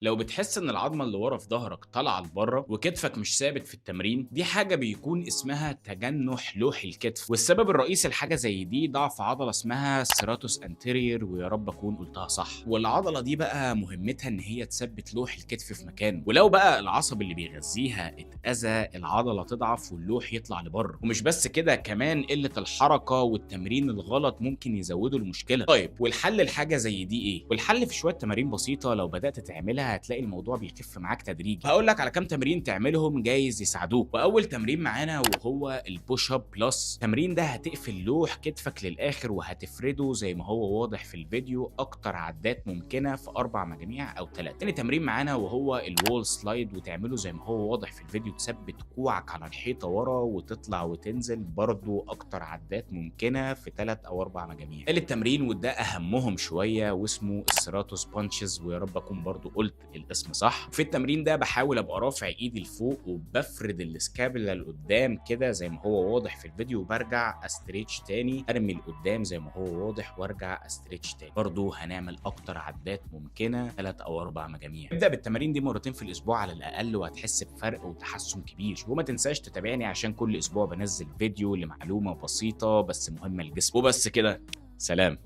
لو بتحس ان العظمه اللي ورا في ظهرك طالعه لبره وكتفك مش ثابت في التمرين، دي حاجه بيكون اسمها تجنح لوحي الكتف، والسبب الرئيسي لحاجه زي دي ضعف عضله اسمها السيراتوس انتيريور، ويا رب اكون قلتها صح. والعضله دي بقى مهمتها ان هي تثبت لوح الكتف في مكانه، ولو بقى العصب اللي بيغذيها اتاذى العضله تضعف واللوح يطلع لبره. ومش بس كده، كمان قله الحركه والتمرين الغلط ممكن يزودوا المشكله. طيب والحل لحاجه زي دي ايه؟ والحل في شويه تمارين بسيطه لو بدات تعملها هتلاقي الموضوع بيخف معاك تدريجي. هقول لك على كام تمرين تعملهم جايز يساعدوك. واول تمرين معانا وهو البوش اب بلس. التمرين ده هتقفل لوح كتفك للاخر وهتفرده زي ما هو واضح في الفيديو اكتر عدات ممكنه في 4 مجاميع او 3. تاني تمرين معانا وهو الوول سلايد، وتعمله زي ما هو واضح في الفيديو، تثبت كوعك على الحيطه ورا وتطلع وتنزل برضو اكتر عدات ممكنه في 3 او 4 مجاميع. تالت تمرين وده اهمهم شويه واسمه السيراتوس بانشز، ويا رب اكون برضو قلت الاسم صح. في التمرين ده بحاول ابقى رافع ايدي لفوق وبفرد السكابولا لقدام كده زي ما هو واضح في الفيديو، وبرجع استريتش تاني، ارمي لقدام زي ما هو واضح وارجع استريتش تاني. برضو هنعمل اكتر عدات ممكنه 3 او 4 مجاميع. ابدا بالتمارين دي مرتين في الاسبوع على الاقل وهتحس بفرق وتحسن كبير. وما تنساش تتابعني عشان كل اسبوع بنزل فيديو لمعلومه بسيطه بس مهمه للجسم. وبس كده، سلام.